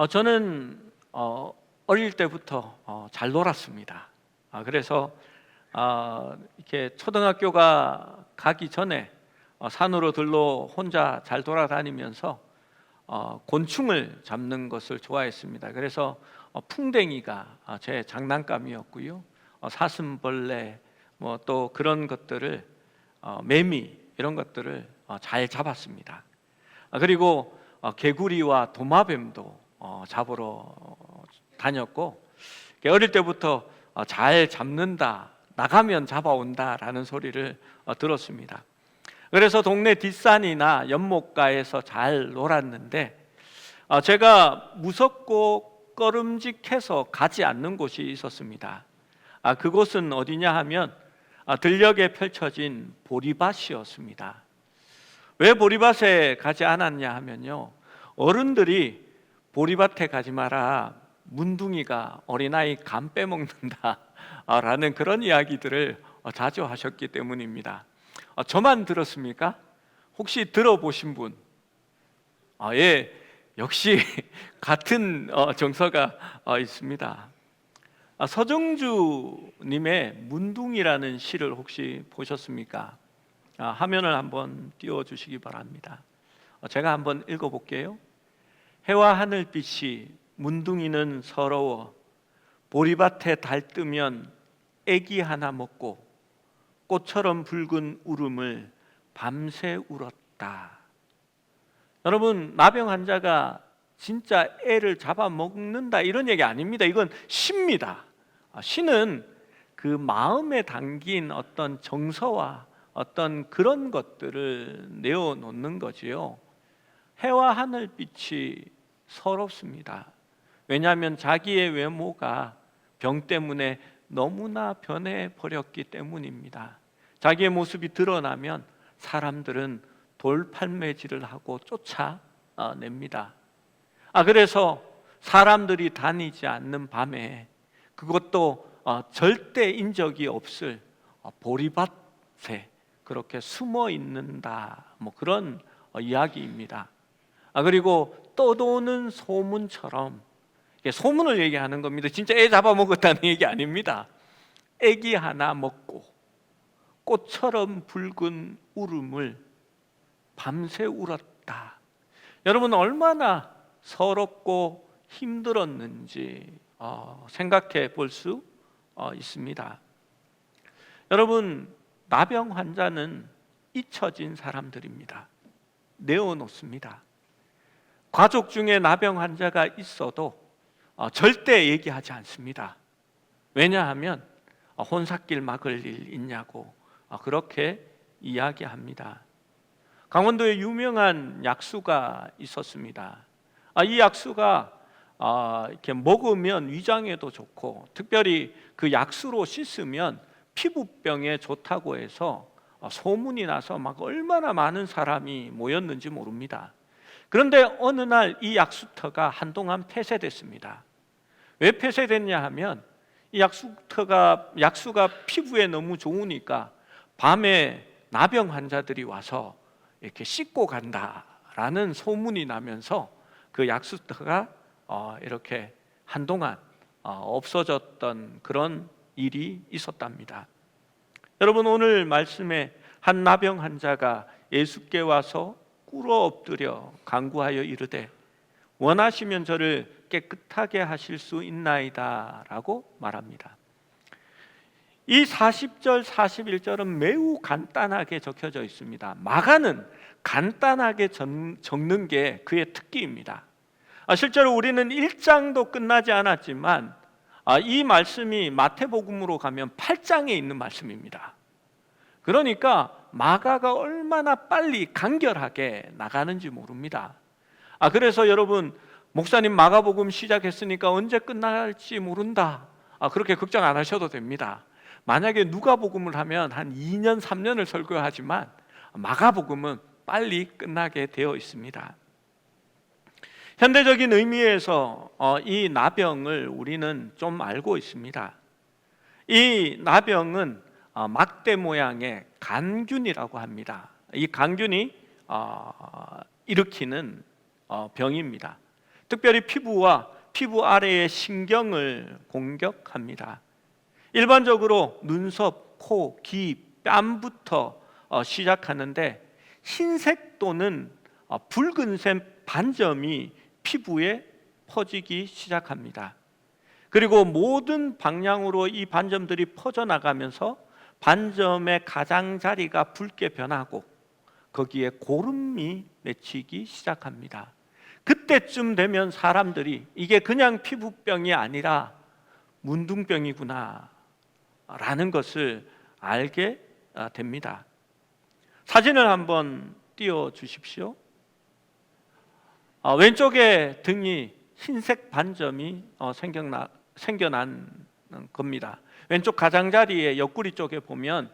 저는 어릴 때부터 잘 놀았습니다. 그래서 이렇게 초등학교가 가기 전에 산으로 들로 혼자 잘 돌아다니면서 곤충을 잡는 것을 좋아했습니다. 그래서 풍뎅이가 제 장난감이었고요. 사슴벌레 뭐 또 그런 것들을 매미 이런 것들을 잘 잡았습니다. 그리고 개구리와 도마뱀도 잡으러 다녔고, 어릴 때부터 잘 잡는다, 나가면 잡아온다라는 소리를 들었습니다. 그래서 동네 뒷산이나 연못가에서 잘 놀았는데, 제가 무섭고 꺼름직해서 가지 않는 곳이 있었습니다. 그곳은 어디냐 하면 들녘에 펼쳐진 보리밭이었습니다. 왜 보리밭에 가지 않았냐 하면요, 어른들이 보리밭에 가지 마라, 문둥이가 어린아이 감 빼먹는다 라는 그런 이야기들을 자주 하셨기 때문입니다. 저만 들었습니까? 혹시 들어보신 분? 예, 역시 같은 정서가 있습니다. 서정주님의 문둥이라는 시를 혹시 보셨습니까? 화면을 한번 띄워주시기 바랍니다. 제가 한번 읽어볼게요. 해와 하늘빛이 문둥이는 서러워 보리밭에 달 뜨면 애기 하나 먹고 꽃처럼 붉은 울음을 밤새 울었다. 여러분, 나병 환자가 진짜 애를 잡아먹는다 이런 얘기 아닙니다. 이건 시입니다. 시는 그 마음에 담긴 어떤 정서와 어떤 그런 것들을 내어놓는 거지요. 해와 하늘빛이 서럽습니다. 왜냐하면 자기의 외모가 병 때문에 너무나 변해버렸기 때문입니다. 자기의 모습이 드러나면 사람들은 돌팔매질을 하고 쫓아냅니다. 그래서 사람들이 다니지 않는 밤에, 그것도 절대 인적이 없을 보리밭에 그렇게 숨어 있는다, 뭐 그런 이야기입니다. 그리고 떠도는 소문처럼, 소문을 얘기하는 겁니다. 진짜 애 잡아먹었다는 얘기 아닙니다. 애기 하나 먹고 꽃처럼 붉은 울음을 밤새 울었다. 여러분, 얼마나 서럽고 힘들었는지 생각해 볼 수 있습니다. 여러분, 나병 환자는 잊혀진 사람들입니다. 내어놓습니다. 가족 중에 나병 환자가 있어도 절대 얘기하지 않습니다. 왜냐하면 혼삿길 막을 일 있냐고 그렇게 이야기합니다. 강원도에 유명한 약수가 있었습니다. 이 약수가 이렇게 먹으면 위장에도 좋고, 특별히 그 약수로 씻으면 피부병에 좋다고 해서 소문이 나서 막 얼마나 많은 사람이 모였는지 모릅니다. 그런데 어느 날 이 약수터가 한동안 폐쇄됐습니다. 왜 폐쇄됐냐 하면 이 약수가 피부에 너무 좋으니까 밤에 나병 환자들이 와서 이렇게 씻고 간다라는 소문이 나면서 그 약수터가 이렇게 한동안 없어졌던 그런 일이 있었답니다. 여러분, 오늘 말씀에 한 나병 환자가 예수께 와서 꿇어 엎드려 간구하여 이르되 원하시면 저를 깨끗하게 하실 수 있나이다 라고 말합니다. 이 40절 41절은 매우 간단하게 적혀져 있습니다. 마가는 간단하게 적는 게 그의 특기입니다. 실제로 우리는 1장도 끝나지 않았지만 이 말씀이 마태복음으로 가면 8장에 있는 말씀입니다. 그러니까 마가가 얼마나 빨리 간결하게 나가는지 모릅니다. 그래서 여러분, 목사님 마가복음 시작했으니까 언제 끝날지 모른다, 그렇게 걱정 안 하셔도 됩니다. 만약에 누가복음을 하면 한 2년 3년을 설교하지만 마가복음은 빨리 끝나게 되어 있습니다. 현대적인 의미에서 이 나병을 우리는 좀 알고 있습니다. 이 나병은 막대 모양의 간균이라고 합니다. 이 간균이 일으키는 병입니다. 특별히 피부와 피부 아래의 신경을 공격합니다. 일반적으로 눈썹, 코, 귀, 뺨부터 시작하는데 흰색 또는 붉은색 반점이 피부에 퍼지기 시작합니다. 그리고 모든 방향으로 이 반점들이 퍼져나가면서 반점의 가장자리가 붉게 변하고 거기에 고름이 맺히기 시작합니다. 그때쯤 되면 사람들이 이게 그냥 피부병이 아니라 문둥병이구나 라는 것을 알게 됩니다. 사진을 한번 띄워 주십시오. 왼쪽에 등이 흰색 반점이 생겨난 겁니다. 왼쪽 가장자리의 옆구리 쪽에 보면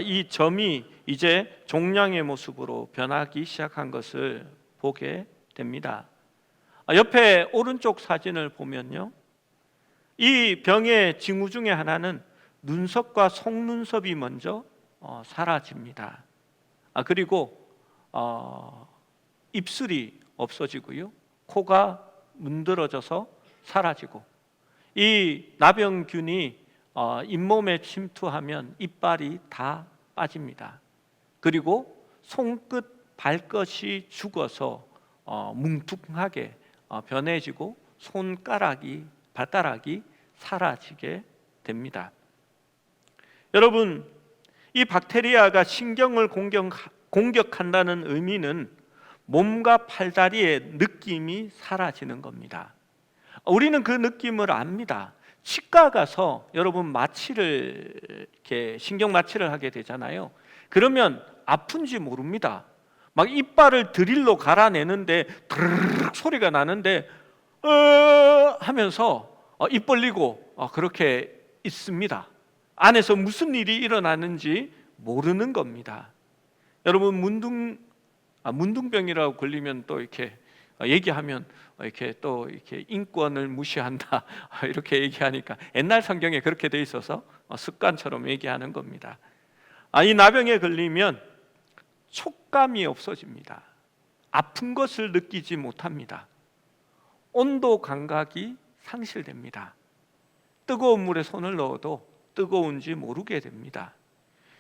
이 점이 이제 종양의 모습으로 변하기 시작한 것을 보게 됩니다. 옆에 오른쪽 사진을 보면요, 이 병의 징후 중에 하나는 눈썹과 속눈썹이 먼저 사라집니다. 그리고 입술이 없어지고요, 코가 문드러져서 사라지고, 이 나병균이 잇몸에 침투하면 이빨이 다 빠집니다. 그리고 손끝, 발끝이 죽어서 뭉툭하게 변해지고 발가락이 사라지게 됩니다. 여러분, 이 박테리아가 신경을 공격한다는 의미는 몸과 팔다리의 느낌이 사라지는 겁니다. 우리는 그 느낌을 압니다. 치과 가서 여러분 마취를 이렇게 신경 마취를 하게 되잖아요. 그러면 아픈지 모릅니다. 막 이빨을 드릴로 갈아내는데 드르륵 소리가 나는데 하면서 입 벌리고 그렇게 있습니다. 안에서 무슨 일이 일어나는지 모르는 겁니다. 여러분, 문둥병이라고 걸리면 또 이렇게 얘기하면 이렇게 또 이렇게 인권을 무시한다 이렇게 얘기하니까 옛날 성경에 그렇게 돼 있어서 습관처럼 얘기하는 겁니다. 이 나병에 걸리면 촉감이 없어집니다. 아픈 것을 느끼지 못합니다. 온도 감각이 상실됩니다. 뜨거운 물에 손을 넣어도 뜨거운지 모르게 됩니다.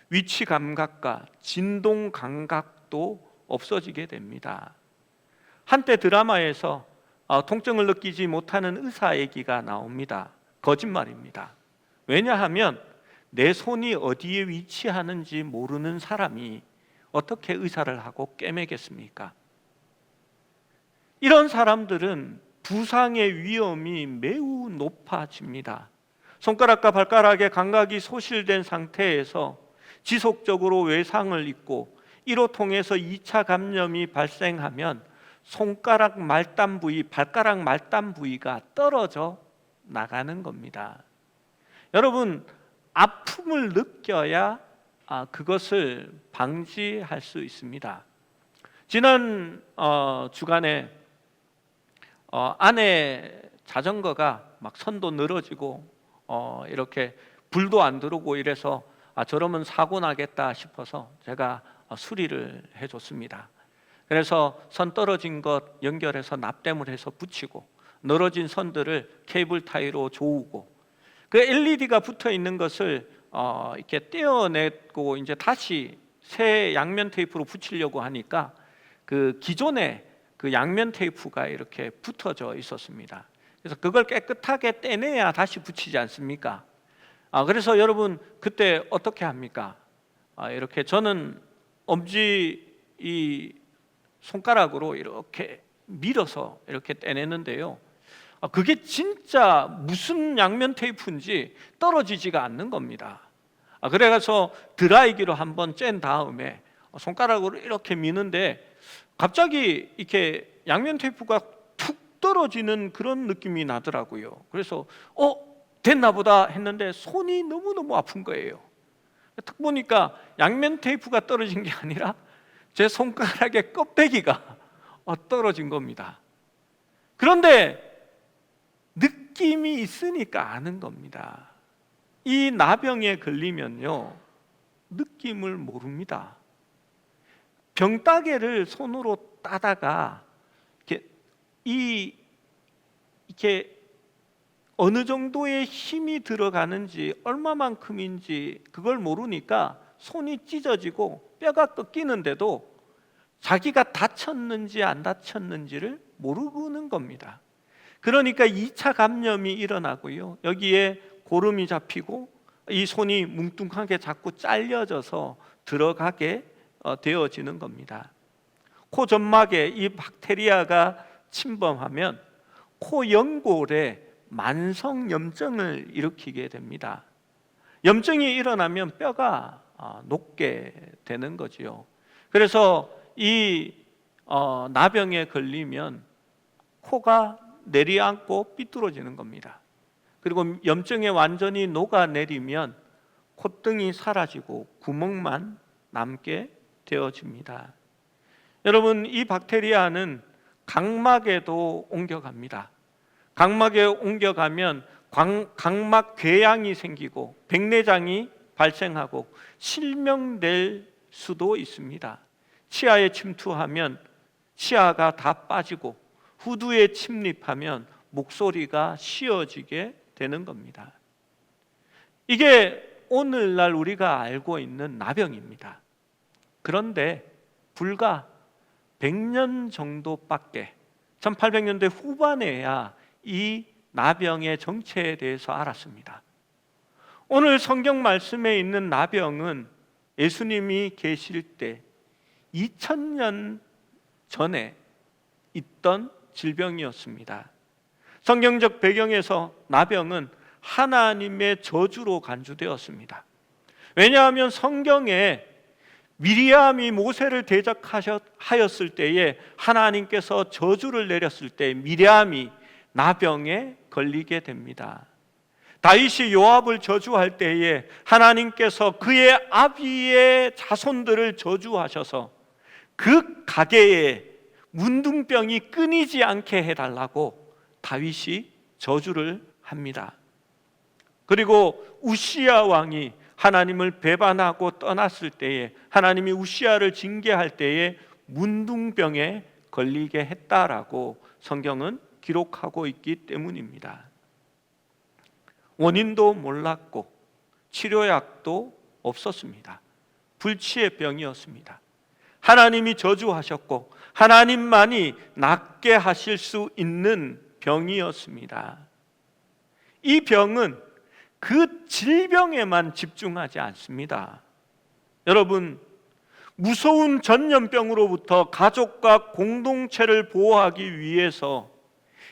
위치 감각과 진동 감각도 없어지게 됩니다. 한때 드라마에서 통증을 느끼지 못하는 의사 얘기가 나옵니다. 거짓말입니다. 왜냐하면 내 손이 어디에 위치하는지 모르는 사람이 어떻게 의사를 하고 꿰매겠습니까? 이런 사람들은 부상의 위험이 매우 높아집니다. 손가락과 발가락의 감각이 소실된 상태에서 지속적으로 외상을 입고 이로 통해서 2차 감염이 발생하면 손가락 말단 부위, 발가락 말단 부위가 떨어져 나가는 겁니다. 여러분, 아픔을 느껴야 그것을 방지할 수 있습니다. 지난 주간에 아내 자전거가 막 선도 늘어지고 이렇게 불도 안 들어오고 이래서 저러면 사고 나겠다 싶어서 제가 수리를 해줬습니다. 그래서 선 떨어진 것 연결해서 납땜을 해서 붙이고, 늘어진 선들을 케이블 타이로 조우고, 그 LED가 붙어 있는 것을 이렇게 떼어내고 이제 다시 새 양면 테이프로 붙이려고 하니까 그 기존에 그 양면 테이프가 이렇게 붙어져 있었습니다. 그래서 그걸 깨끗하게 떼내야 다시 붙이지 않습니까? 그래서 여러분, 그때 어떻게 합니까? 이렇게 저는 엄지 이 손가락으로 이렇게 밀어서 이렇게 떼내는데요, 그게 진짜 무슨 양면 테이프인지 떨어지지가 않는 겁니다. 그래서 드라이기로 한번 짠 다음에 손가락으로 이렇게 미는데 갑자기 이렇게 양면 테이프가 툭 떨어지는 그런 느낌이 나더라고요. 그래서 됐나 보다 했는데 손이 너무너무 아픈 거예요. 딱 보니까 양면 테이프가 떨어진 게 아니라 제 손가락의 껍데기가 떨어진 겁니다. 그런데 느낌이 있으니까 아는 겁니다. 이 나병에 걸리면요, 느낌을 모릅니다. 병따개를 손으로 따다가 이렇게 이 이렇게 어느 정도의 힘이 들어가는지 얼마만큼인지 그걸 모르니까 손이 찢어지고 뼈가 꺾이는데도 자기가 다쳤는지 안 다쳤는지를 모르는 겁니다. 그러니까 2차 감염이 일어나고요, 여기에 고름이 잡히고 이 손이 뭉뚱하게 자꾸 잘려져서 들어가게 되어지는 겁니다. 코 점막에 이 박테리아가 침범하면 코 연골에 만성염증을 일으키게 됩니다. 염증이 일어나면 뼈가 녹게 되는 거지요. 그래서 이 나병에 걸리면 코가 내리앉고 삐뚤어지는 겁니다. 그리고 염증에 완전히 녹아내리면 콧등이 사라지고 구멍만 남게 되어집니다. 여러분, 이 박테리아는 각막에도 옮겨갑니다. 각막에 옮겨가면 각막 궤양이 생기고 백내장이 발생하고 실명될 수도 있습니다. 치아에 침투하면 치아가 다 빠지고 후두에 침입하면 목소리가 쉬어지게 되는 겁니다. 이게 오늘날 우리가 알고 있는 나병입니다. 그런데 불과 100년 정도밖에, 1800년대 후반에야 이 나병의 정체에 대해서 알았습니다. 오늘 성경 말씀에 있는 나병은 예수님이 계실 때 2000년 전에 있던 질병이었습니다. 성경적 배경에서 나병은 하나님의 저주로 간주되었습니다. 왜냐하면 성경에 미리암이 모세를 대적하였을 때에 하나님께서 저주를 내렸을 때 미리암이 나병에 걸리게 됩니다. 다윗이 요압을 저주할 때에 하나님께서 그의 아비의 자손들을 저주하셔서 그 가게에 문둥병이 끊이지 않게 해달라고 다윗이 저주를 합니다. 그리고 우시야 왕이 하나님을 배반하고 떠났을 때에 하나님이 우시야를 징계할 때에 문둥병에 걸리게 했다라고 성경은 기록하고 있기 때문입니다. 원인도 몰랐고 치료약도 없었습니다. 불치의 병이었습니다. 하나님이 저주하셨고 하나님만이 낫게 하실 수 있는 병이었습니다. 이 병은 그 질병에만 집중하지 않습니다. 여러분, 무서운 전염병으로부터 가족과 공동체를 보호하기 위해서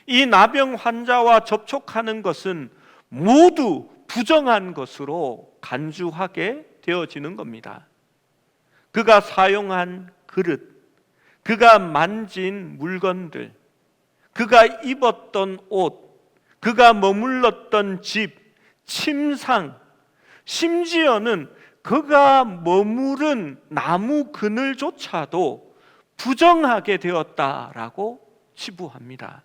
이 나병 환자와 접촉하는 것은 모두 부정한 것으로 간주하게 되어지는 겁니다. 그가 사용한 그릇, 그가 만진 물건들, 그가 입었던 옷, 그가 머물렀던 집, 침상, 심지어는 그가 머무른 나무 그늘조차도 부정하게 되었다라고 치부합니다.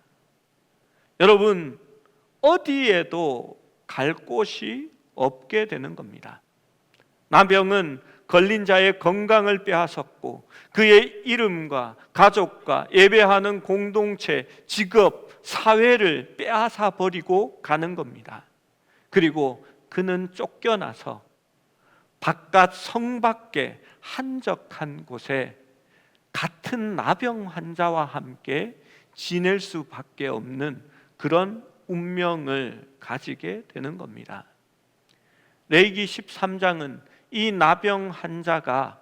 여러분, 어디에도 갈 곳이 없게 되는 겁니다. 나병은 걸린 자의 건강을 빼앗았고 그의 이름과 가족과 예배하는 공동체, 직업, 사회를 빼앗아 버리고 가는 겁니다. 그리고 그는 쫓겨나서 바깥 성 밖에 한적한 곳에 같은 나병 환자와 함께 지낼 수밖에 없는 그런 운명을 가지게 되는 겁니다. 레위기 13장은 이 나병 환자가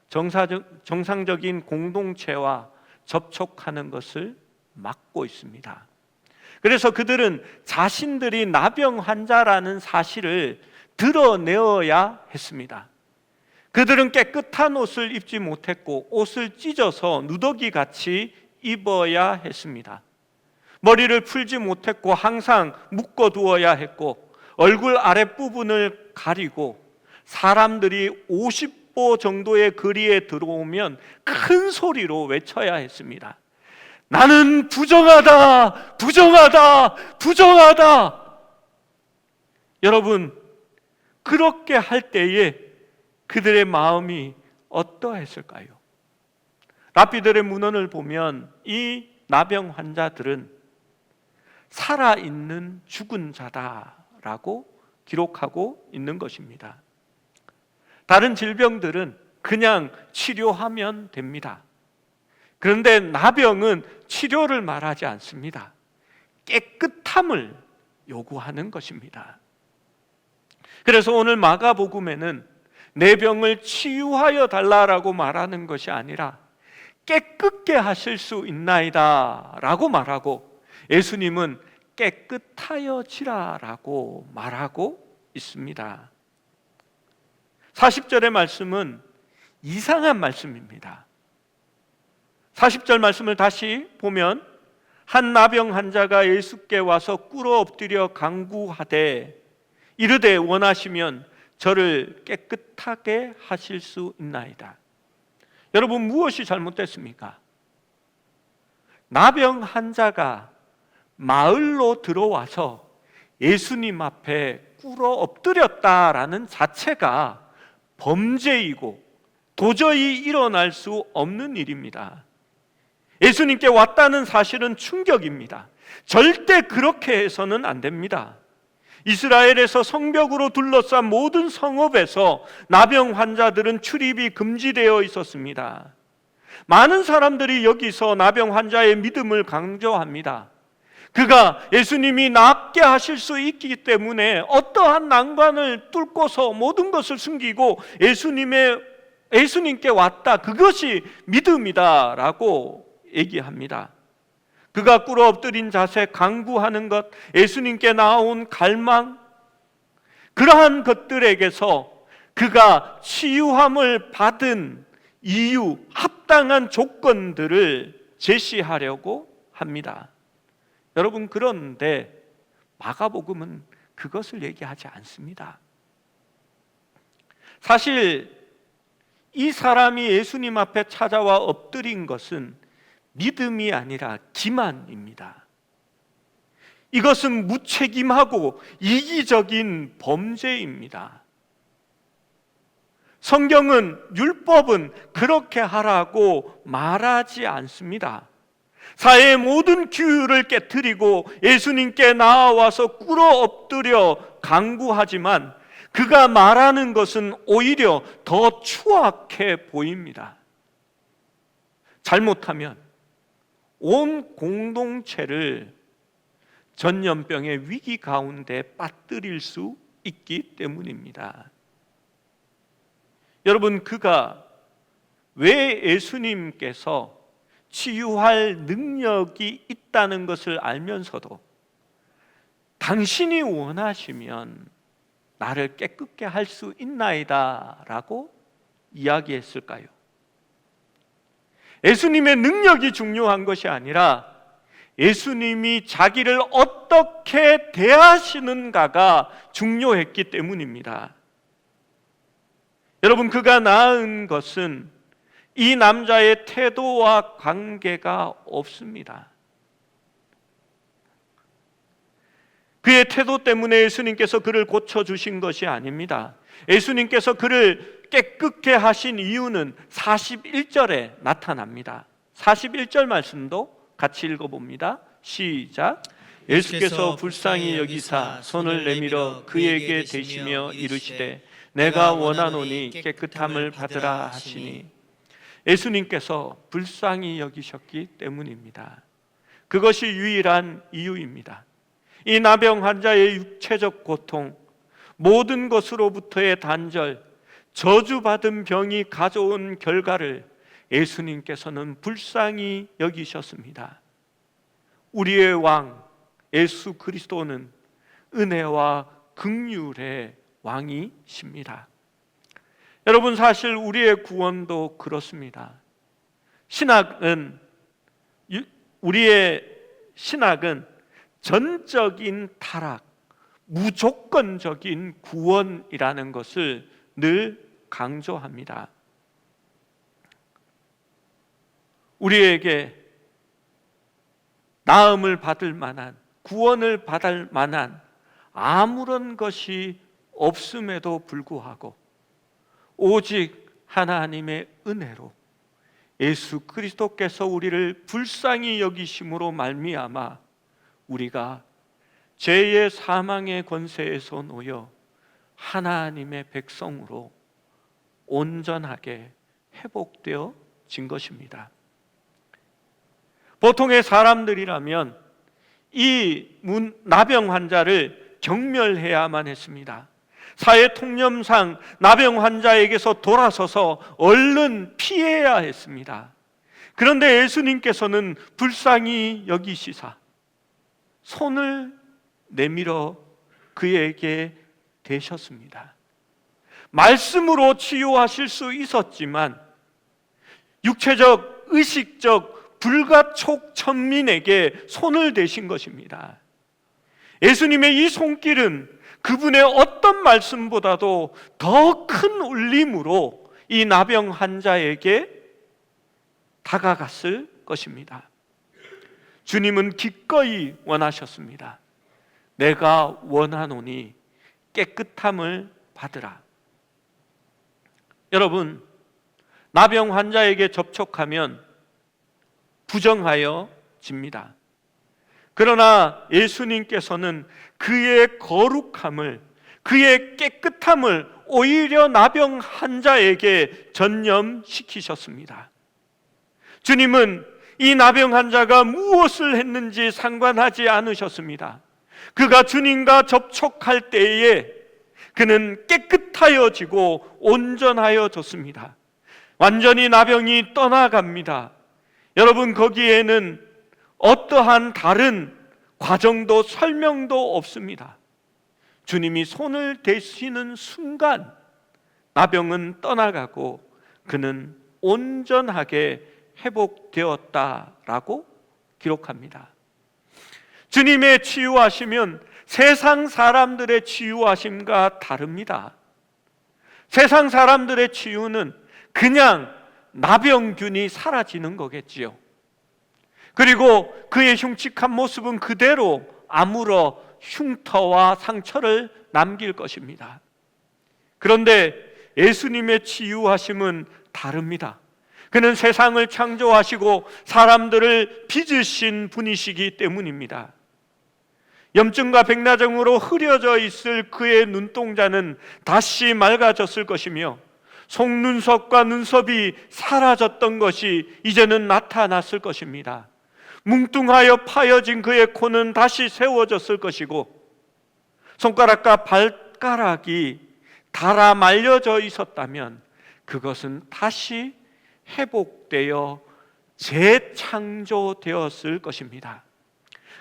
정상적인 공동체와 접촉하는 것을 막고 있습니다. 그래서 그들은 자신들이 나병 환자라는 사실을 드러내어야 했습니다. 그들은 깨끗한 옷을 입지 못했고 옷을 찢어서 누더기같이 입어야 했습니다. 머리를 풀지 못했고 항상 묶어두어야 했고 얼굴 아랫부분을 가리고 사람들이 50보 정도의 거리에 들어오면 큰 소리로 외쳐야 했습니다. 나는 부정하다, 부정하다, 부정하다. 여러분, 그렇게 할 때에 그들의 마음이 어떠했을까요? 랍비들의 문헌을 보면 이 나병 환자들은 살아있는 죽은 자다라고 기록하고 있는 것입니다. 다른 질병들은 그냥 치료하면 됩니다. 그런데 나병은 치료를 말하지 않습니다. 깨끗함을 요구하는 것입니다. 그래서 오늘 마가복음에는 내 병을 치유하여 달라라고 말하는 것이 아니라 깨끗게 하실 수 있나이다 라고 말하고, 예수님은 깨끗하여지라라고 말하고 있습니다. 40절의 말씀은 이상한 말씀입니다. 40절 말씀을 다시 보면, 한 나병 환자가 예수께 와서 꿇어 엎드려 간구하되 이르되 원하시면 저를 깨끗하게 하실 수 있나이다. 여러분, 무엇이 잘못됐습니까? 나병 환자가 마을로 들어와서 예수님 앞에 꿇어 엎드렸다라는 자체가 범죄이고 도저히 일어날 수 없는 일입니다. 예수님께 왔다는 사실은 충격입니다. 절대 그렇게 해서는 안 됩니다. 이스라엘에서 성벽으로 둘러싼 모든 성읍에서 나병 환자들은 출입이 금지되어 있었습니다. 많은 사람들이 여기서 나병 환자의 믿음을 강조합니다. 그가 예수님이 낫게 하실 수 있기 때문에 어떠한 난관을 뚫고서 모든 것을 숨기고 예수님께 왔다, 그것이 믿음이다 라고 얘기합니다. 그가 꿇어 엎드린 자세, 간구하는 것, 예수님께 나온 갈망, 그러한 것들에게서 그가 치유함을 받은 이유, 합당한 조건들을 제시하려고 합니다. 여러분, 그런데 마가복음은 그것을 얘기하지 않습니다. 사실 이 사람이 예수님 앞에 찾아와 엎드린 것은 믿음이 아니라 기만입니다. 이것은 무책임하고 이기적인 범죄입니다. 성경은, 율법은 그렇게 하라고 말하지 않습니다. 사회의 모든 규율을 깨트리고 예수님께 나와서 꿇어 엎드려 간구하지만 그가 말하는 것은 오히려 더 추악해 보입니다. 잘못하면 온 공동체를 전염병의 위기 가운데 빠뜨릴 수 있기 때문입니다. 여러분, 그가 왜 예수님께서 치유할 능력이 있다는 것을 알면서도 당신이 원하시면 나를 깨끗게 할 수 있나이다 라고 이야기했을까요? 예수님의 능력이 중요한 것이 아니라 예수님이 자기를 어떻게 대하시는가가 중요했기 때문입니다. 여러분, 그가 나은 것은 이 남자의 태도와 관계가 없습니다. 그의 태도 때문에 예수님께서 그를 고쳐주신 것이 아닙니다. 예수님께서 그를 깨끗게 하신 이유는 41절에 나타납니다. 41절 말씀도 같이 읽어봅니다. 시작. 예수께서 불쌍히 여기사 손을 내밀어 그에게 대시며 이르시되 내가 원하노니 깨끗함을 받으라 하시니, 예수님께서 불쌍히 여기셨기 때문입니다. 그것이 유일한 이유입니다. 이 나병 환자의 육체적 고통, 모든 것으로부터의 단절, 저주받은 병이 가져온 결과를 예수님께서는 불쌍히 여기셨습니다. 우리의 왕 예수 그리스도는 은혜와 긍휼의 왕이십니다. 여러분, 사실 우리의 구원도 그렇습니다. 우리의 신학은 전적인 타락, 무조건적인 구원이라는 것을 늘 강조합니다. 우리에게 나음을 받을 만한, 구원을 받을 만한 아무런 것이 없음에도 불구하고 오직 하나님의 은혜로 예수 그리스도께서 우리를 불쌍히 여기심으로 말미암아 우리가 죄의 사망의 권세에서 놓여 하나님의 백성으로 온전하게 회복되어진 것입니다. 보통의 사람들이라면 이 나병 환자를 경멸해야만 했습니다. 사회 통념상 나병 환자에게서 돌아서서 얼른 피해야 했습니다. 그런데 예수님께서는 불쌍히 여기시사 손을 내밀어 그에게 대셨습니다. 말씀으로 치유하실 수 있었지만 육체적, 의식적, 불가촉천민에게 손을 대신 것입니다. 예수님의 이 손길은 그분의 어떤 말씀보다도 더 큰 울림으로 이 나병 환자에게 다가갔을 것입니다. 주님은 기꺼이 원하셨습니다. 내가 원하노니 깨끗함을 받으라. 여러분, 나병 환자에게 접촉하면 부정하여집니다. 그러나 예수님께서는 그의 거룩함을, 그의 깨끗함을 오히려 나병 환자에게 전념시키셨습니다. 주님은 이 나병 환자가 무엇을 했는지 상관하지 않으셨습니다. 그가 주님과 접촉할 때에 그는 깨끗하여지고 온전하여졌습니다. 완전히 나병이 떠나갑니다. 여러분, 거기에는 어떠한 다른 과정도 설명도 없습니다. 주님이 손을 대시는 순간 나병은 떠나가고 그는 온전하게 회복되었다라고 기록합니다. 주님의 치유하심은 세상 사람들의 치유하심과 다릅니다. 세상 사람들의 치유는 그냥 나병균이 사라지는 거겠지요. 그리고 그의 흉측한 모습은 그대로 아물어 흉터와 상처를 남길 것입니다. 그런데 예수님의 치유하심은 다릅니다. 그는 세상을 창조하시고 사람들을 빚으신 분이시기 때문입니다. 염증과 백나정으로 흐려져 있을 그의 눈동자는 다시 맑아졌을 것이며 속눈썹과 눈썹이 사라졌던 것이 이제는 나타났을 것입니다. 뭉뚱하여 파여진 그의 코는 다시 세워졌을 것이고 손가락과 발가락이 닳아 말려져 있었다면 그것은 다시 회복되어 재창조되었을 것입니다.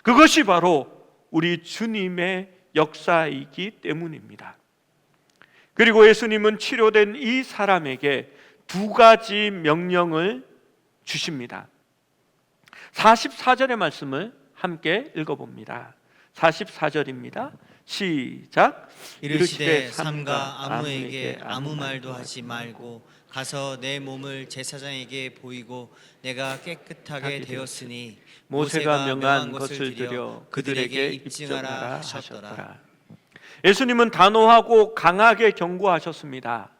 그것이 바로 우리 주님의 역사이기 때문입니다. 그리고 예수님은 치료된 이 사람에게 두 가지 명령을 주십니다. 44절의 말씀을 함께 읽어봅니다. 44절입니다. 시작. 이르시되 삼가 아무에게 아무 말도 하지 말고 가서 내 몸을 제사장에게 보이고 내가 깨끗하게 되었으니 모세가 명한 것을 드려 그들에게 입증하라 하셨더라. 예수님은 단호하고 강하게 경고하셨습니다.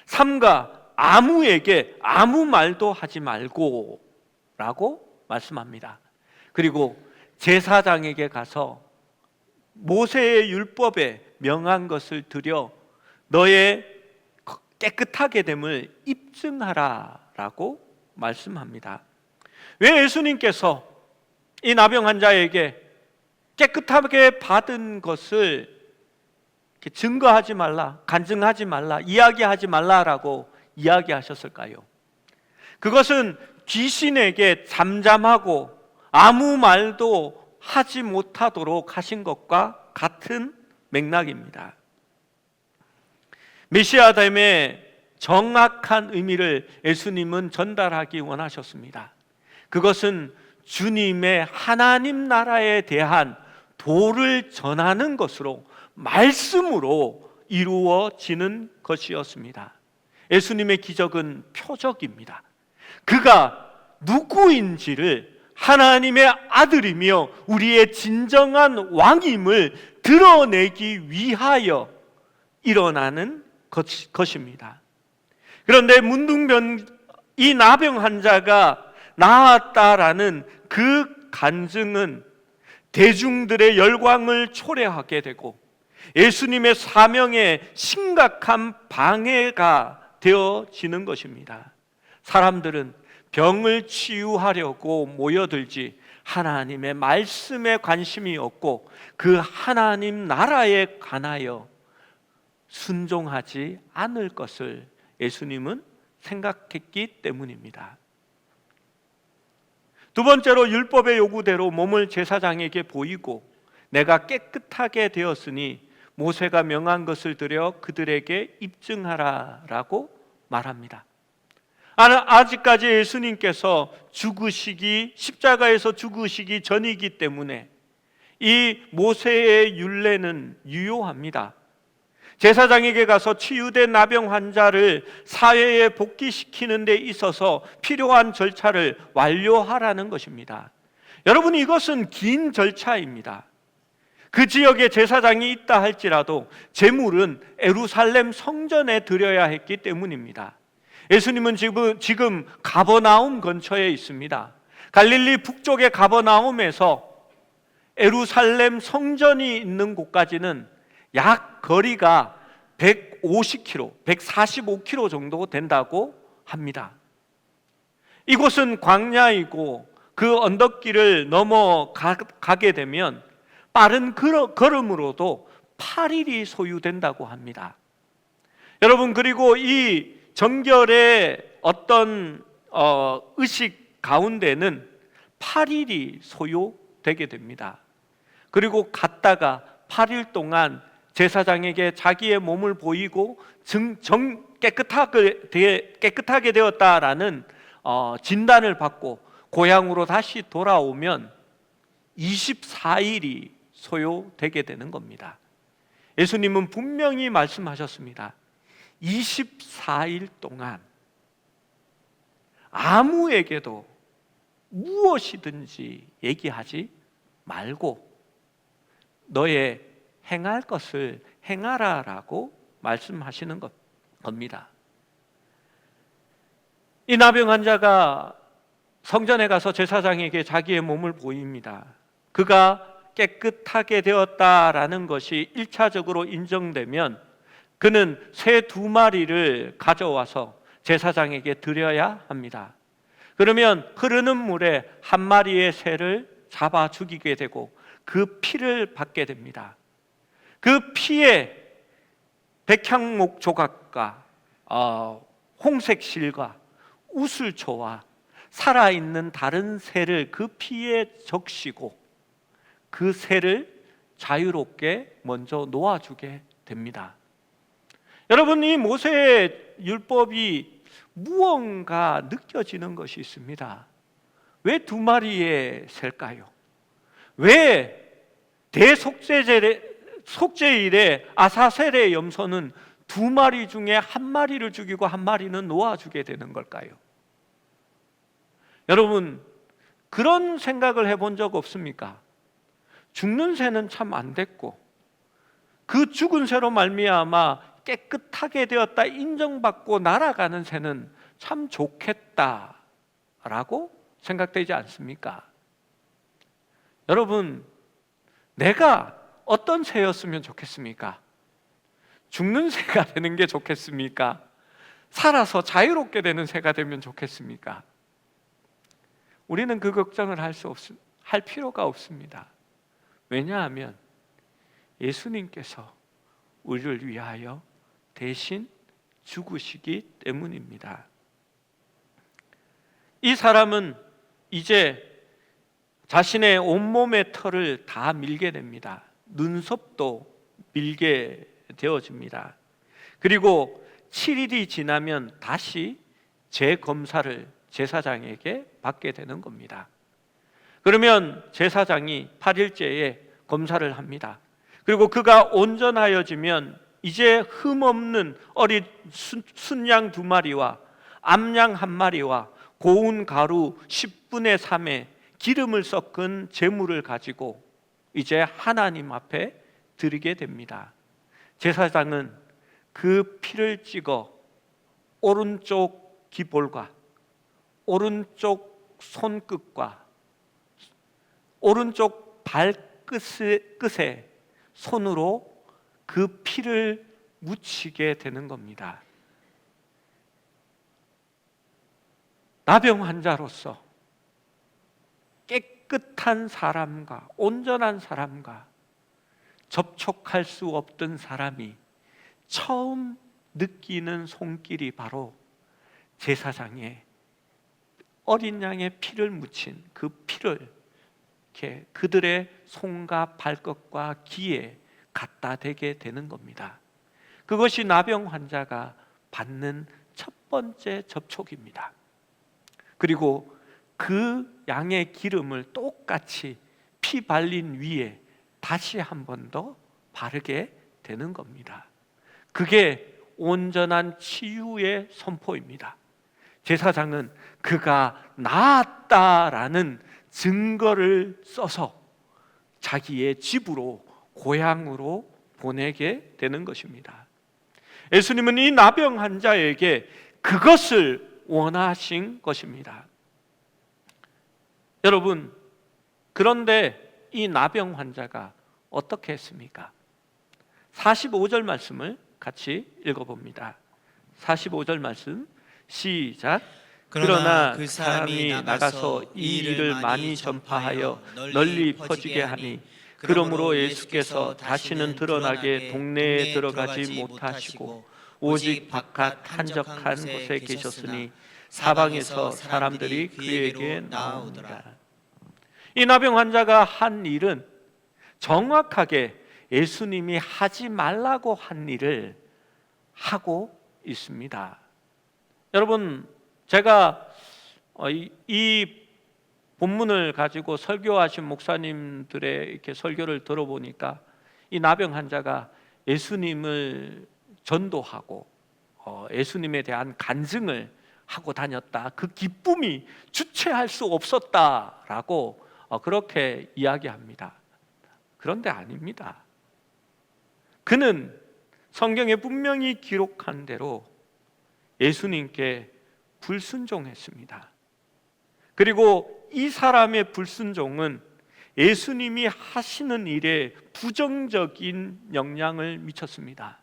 삼가 아무에게 아무 말도 하지 말고 라고 말씀합니다. 그리고 제사장에게 가서 모세의 율법에 명한 것을 드려 너의 깨끗하게 됨을 입증하라 라고 말씀합니다. 왜 예수님께서 이 나병 환자에게 깨끗하게 받은 것을 증거하지 말라, 간증하지 말라, 이야기하지 말라라고 이야기하셨을까요? 그것은 귀신에게 잠잠하고 아무 말도 하지 못하도록 하신 것과 같은 맥락입니다. 메시아됨의 정확한 의미를 예수님은 전달하기 원하셨습니다. 그것은 주님의 하나님 나라에 대한 도를 전하는 것으로 말씀으로 이루어지는 것이었습니다. 예수님의 기적은 표적입니다. 그가 누구인지를 하나님의 아들이며 우리의 진정한 왕임을 드러내기 위하여 일어나는 것입니다. 그런데 문둥병 이 나병 환자가 나았다라는 그 간증은 대중들의 열광을 초래하게 되고 예수님의 사명에 심각한 방해가 되어지는 것입니다. 사람들은 병을 치유하려고 모여들지 하나님의 말씀에 관심이 없고 그 하나님 나라에 관하여 순종하지 않을 것을 예수님은 생각했기 때문입니다. 두 번째로 율법의 요구대로 몸을 제사장에게 보이고 내가 깨끗하게 되었으니 모세가 명한 것을 드려 그들에게 입증하라라고 말합니다. 아직까지 예수님께서 죽으시기, 십자가에서 죽으시기 전이기 때문에 이 모세의 율례는 유효합니다. 제사장에게 가서 치유된 나병 환자를 사회에 복귀시키는 데 있어서 필요한 절차를 완료하라는 것입니다. 여러분, 이것은 긴 절차입니다. 그 지역에 제사장이 있다 할지라도 제물은 예루살렘 성전에 드려야 했기 때문입니다. 예수님은 지금 가버나움 근처에 있습니다. 갈릴리 북쪽의 가버나움에서 예루살렘 성전이 있는 곳까지는 약 거리가 150km, 145km 정도 된다고 합니다. 이곳은 광야이고 그 언덕길을 넘어가게 되면 빠른 걸음으로도 8일이 소요된다고 합니다. 여러분, 그리고 이 정결의 어떤 의식 가운데는 8일이 소요되게 됩니다. 그리고 갔다가 8일 동안 제사장에게 자기의 몸을 보이고 깨끗하게 되었다라는 진단을 받고 고향으로 다시 돌아오면 24일이 소요되게 되는 겁니다. 예수님은 분명히 말씀하셨습니다. 24일 동안 아무에게도 무엇이든지 얘기하지 말고 너의 행할 것을 행하라라고 말씀하시는 겁니다. 이 나병 환자가 성전에 가서 제사장에게 자기의 몸을 보입니다. 그가 깨끗하게 되었다라는 것이 1차적으로 인정되면 그는 새 2마리를 가져와서 제사장에게 드려야 합니다. 그러면 흐르는 물에 1마리의 새를 잡아 죽이게 되고 그 피를 받게 됩니다. 그 피에 백향목 조각과 홍색 실과 우슬초와 살아있는 다른 새를 그 피에 적시고 그 새를 자유롭게 먼저 놓아주게 됩니다. 여러분, 이 모세의 율법이 무언가 느껴지는 것이 있습니다. 왜 2마리의 새일까요? 왜 속죄일에 아사셀의 염소는 2마리 중에 1마리를 죽이고 1마리는 놓아주게 되는 걸까요? 여러분, 그런 생각을 해본 적 없습니까? 죽는 새는 참 안 됐고 그 죽은 새로 말미암아 깨끗하게 되었다 인정받고 날아가는 새는 참 좋겠다라고 생각되지 않습니까? 여러분, 내가 어떤 새였으면 좋겠습니까? 죽는 새가 되는 게 좋겠습니까? 살아서 자유롭게 되는 새가 되면 좋겠습니까? 우리는 그 걱정을 할 필요가 없습니다. 왜냐하면 예수님께서 우리를 위하여 대신 죽으시기 때문입니다. 이 사람은 이제 자신의 온몸의 털을 다 밀게 됩니다. 눈썹도 밀게 되어집니다. 그리고 7일이 지나면 다시 재검사를 제사장에게 받게 되는 겁니다. 그러면 제사장이 8일째에 검사를 합니다. 그리고 그가 온전하여지면 이제 흠없는 어린 순양 2마리와 암양 1마리와 고운 가루 10분의 3에 기름을 섞은 제물을 가지고 이제 하나님 앞에 드리게 됩니다. 제사장은 그 피를 찍어 오른쪽 기볼과 오른쪽 손끝과 오른쪽 발끝에 손으로 그 피를 묻히게 되는 겁니다. 나병 환자로서 깨끗한 사람과 온전한 사람과 접촉할 수 없던 사람이 처음 느끼는 손길이 바로 제사장의 어린 양의 피를 묻힌 그 피를 이렇게 그들의 손과 발끝과 귀에 갖다 대게 되는 겁니다. 그것이 나병 환자가 받는 첫 번째 접촉입니다. 그리고 그 양의 기름을 똑같이 피 발린 위에 다시 한 번 더 바르게 되는 겁니다. 그게 온전한 치유의 선포입니다. 제사장은 그가 나았다라는 증거를 써서 자기의 집으로, 고향으로 보내게 되는 것입니다. 예수님은 이 나병 환자에게 그것을 원하신 것입니다. 여러분, 그런데 이 나병 환자가 어떻게 했습니까? 45절 말씀을 같이 읽어봅니다. 45절 말씀 시작. 그러나 그 사람이 나가서 이 일을 많이 전파하여 널리 퍼지게 하니 그러므로 예수께서 다시는 드러나게 동네에 들어가지 못하시고 오직 바깥 한적한 곳에 계셨으니 사방에서 사람들이 그에게 나오더라. 이 나병 환자가 한 일은 정확하게 예수님이 하지 말라고 한 일을 하고 있습니다. 여러분, 제가 이 본문을 가지고 설교하신 목사님들의 이렇게 설교를 들어보니까 이 나병 환자가 예수님을 전도하고 예수님에 대한 간증을 하고 다녔다. 그 기쁨이 주체할 수 없었다라고 그렇게 이야기합니다. 그런데 아닙니다. 그는 성경에 분명히 기록한 대로 예수님께 불순종했습니다. 그리고 이 사람의 불순종은 예수님이 하시는 일에 부정적인 영향을 미쳤습니다.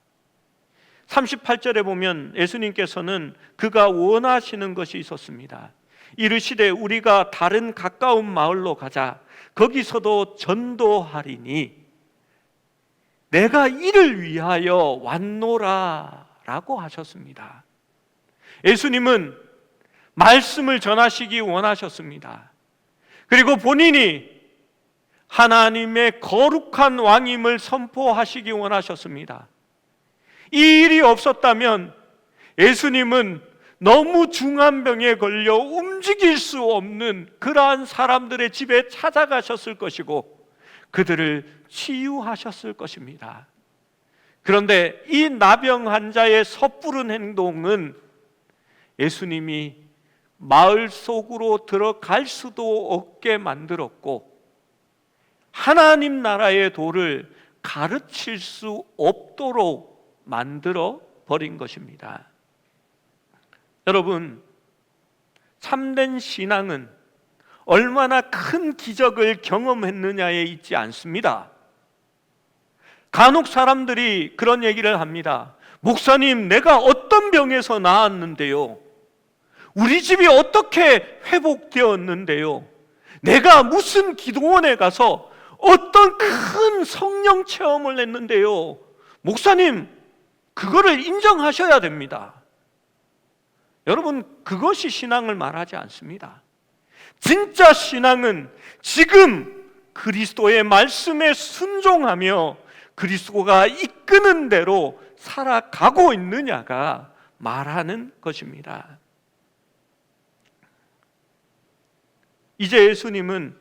38절에 보면 예수님께서는 그가 원하시는 것이 있었습니다. 이르시되 우리가 다른 가까운 마을로 가자. 거기서도 전도하리니 내가 이를 위하여 왔노라 라고 하셨습니다. 예수님은 말씀을 전하시기 원하셨습니다. 그리고 본인이 하나님의 거룩한 왕임을 선포하시기 원하셨습니다. 이 일이 없었다면 예수님은 너무 중한 병에 걸려 움직일 수 없는 그러한 사람들의 집에 찾아가셨을 것이고 그들을 치유하셨을 것입니다. 그런데 이 나병 환자의 섣부른 행동은 예수님이 마을 속으로 들어갈 수도 없게 만들었고 하나님 나라의 도를 가르칠 수 없도록 만들어 버린 것입니다. 여러분, 참된 신앙은 얼마나 큰 기적을 경험했느냐에 있지 않습니다. 간혹 사람들이 그런 얘기를 합니다. 목사님, 내가 어떤 병에서 나았는데요? 우리 집이 어떻게 회복되었는데요? 내가 무슨 기도원에 가서 어떤 큰 성령 체험을 했는데요? 목사님, 그거를 인정하셔야 됩니다. 여러분, 그것이 신앙을 말하지 않습니다. 진짜 신앙은 지금 그리스도의 말씀에 순종하며 그리스도가 이끄는 대로 살아가고 있느냐가 말하는 것입니다. 이제 예수님은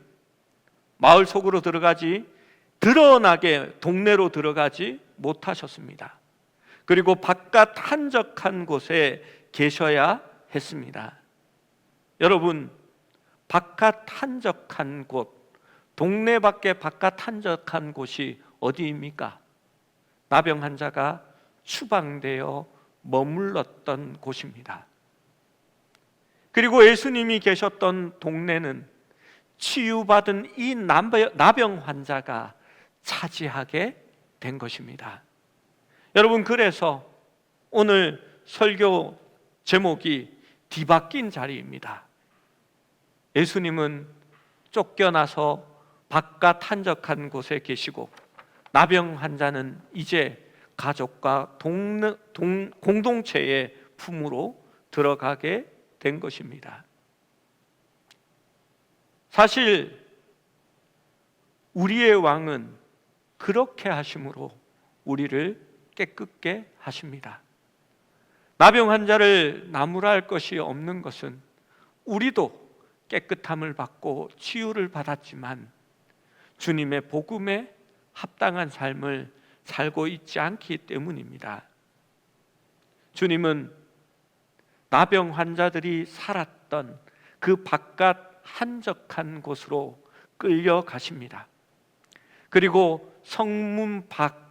마을 속으로 드러나게 동네로 들어가지 못하셨습니다. 그리고 바깥 한적한 곳에 계셔야 했습니다. 여러분, 바깥 한적한 곳, 동네 밖에 바깥 한적한 곳이 어디입니까? 나병 환자가 추방되어 머물렀던 곳입니다. 그리고 예수님이 계셨던 동네는 치유받은 이 나병 환자가 차지하게 된 것입니다. 여러분, 그래서 오늘 설교 제목이 뒤바뀐 자리입니다. 예수님은 쫓겨나서 바깥 한적한 곳에 계시고 나병 환자는 이제 가족과 공동체의 품으로 들어가게 된 것입니다. 사실 우리의 왕은 그렇게 하심으로 우리를 깨끗게 하십니다. 나병 환자를 나무랄 것이 없는 것은 우리도 깨끗함을 받고 치유를 받았지만 주님의 복음에 합당한 삶을 살고 있지 않기 때문입니다. 주님은 나병 환자들이 살았던 그 바깥 한적한 곳으로 끌려가십니다. 그리고 성문 밖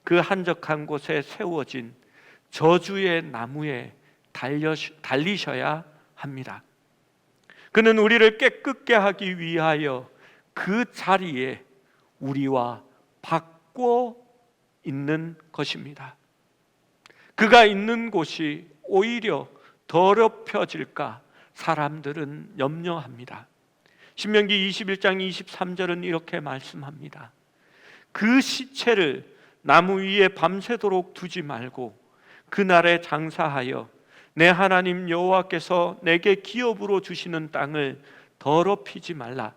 그 한적한 곳에 세워진 저주의 나무에 달리셔야 합니다. 그는 우리를 깨끗게 하기 위하여 그 자리에 우리와 바꿔 있는 것입니다. 그가 있는 곳이 오히려 더럽혀질까 사람들은 염려합니다. 신명기 21장 23절은 이렇게 말씀합니다. 그 시체를 나무 위에 밤새도록 두지 말고 그날에 장사하여 내 하나님 여호와께서 내게 기업으로 주시는 땅을 더럽히지 말라.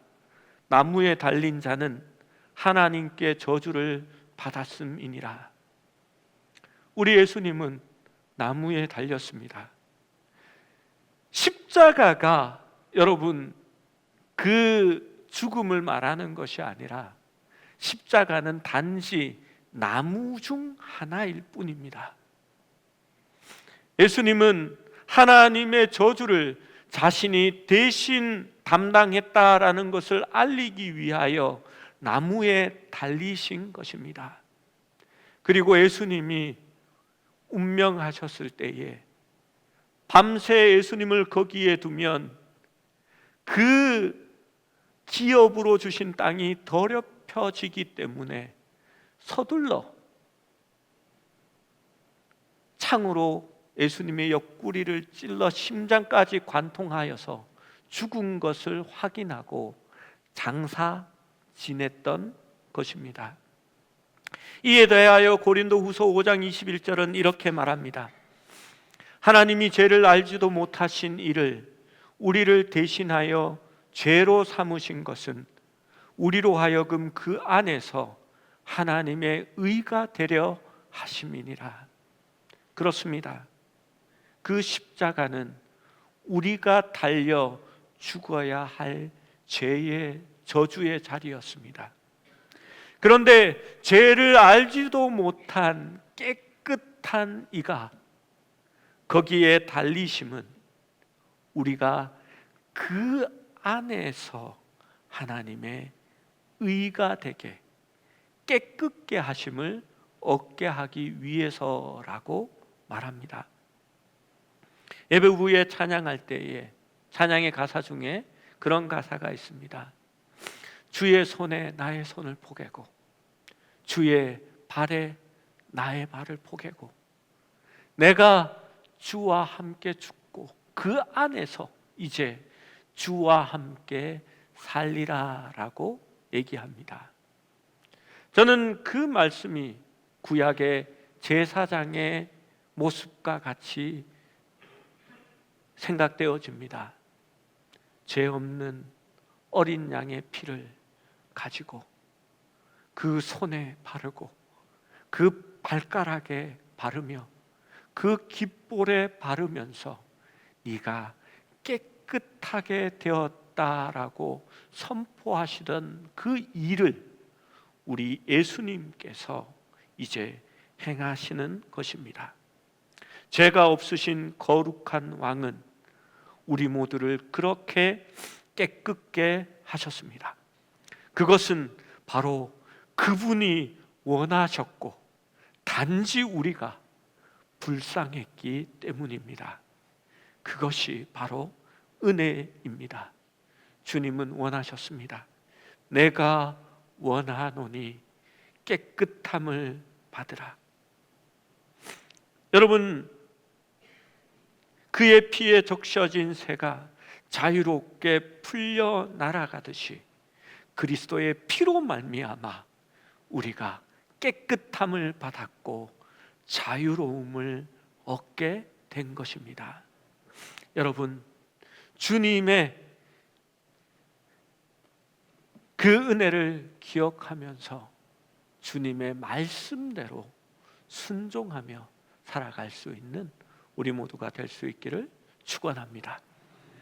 나무에 달린 자는 하나님께 저주를 받았음이니라. 우리 예수님은 나무에 달렸습니다. 십자가가 여러분 그 죽음을 말하는 것이 아니라 십자가는 단지 나무 중 하나일 뿐입니다. 예수님은 하나님의 저주를 자신이 대신 담당했다라는 것을 알리기 위하여 나무에 달리신 것입니다. 그리고 예수님이 운명하셨을 때에 밤새 예수님을 거기에 두면 그 기업으로 주신 땅이 더럽혀지기 때문에 서둘러 창으로 예수님의 옆구리를 찔러 심장까지 관통하여서 죽은 것을 확인하고 장사 지냈던 것입니다. 이에 대하여 고린도후서 5장 21절은 이렇게 말합니다. 하나님이 죄를 알지도 못하신 이를 우리를 대신하여 죄로 삼으신 것은 우리로 하여금 그 안에서 하나님의 의가 되려 하심이니라. 그렇습니다. 그 십자가는 우리가 달려 죽어야 할 죄의 저주의 자리였습니다. 그런데 죄를 알지도 못한 깨끗한 이가 거기에 달리심은 우리가 그 안에서 하나님의 의가 되게 깨끗게 하심을 얻게 하기 위해서라고 말합니다. 예배 후에 찬양할 때에 찬양의 가사 중에 그런 가사가 있습니다. 주의 손에 나의 손을 포개고 주의 발에 나의 발을 포개고 내가 주와 함께 죽고 그 안에서 이제 주와 함께 살리라라고 얘기합니다. 저는 그 말씀이 구약의 제사장의 모습과 같이 생각되어집니다. 죄 없는 어린 양의 피를 가지고 그 손에 바르고 그 발가락에 바르며 그 깃볼에 바르면서 네가 깨끗하게 되었다라고 선포하시던 그 일을 우리 예수님께서 이제 행하시는 것입니다. 죄가 없으신 거룩한 왕은 우리 모두를 그렇게 깨끗게 하셨습니다. 그것은 바로 그분이 원하셨고 단지 우리가 불쌍했기 때문입니다. 그것이 바로 은혜입니다. 주님은 원하셨습니다. 내가 원하노니 깨끗함을 받으라. 여러분, 그의 피에 적셔진 새가 자유롭게 풀려 날아가듯이 그리스도의 피로 말미암아 우리가 깨끗함을 받았고 자유로움을 얻게 된 것입니다. 여러분, 주님의 그 은혜를 기억하면서 주님의 말씀대로 순종하며 살아갈 수 있는 우리 모두가 될 수 있기를 축원합니다.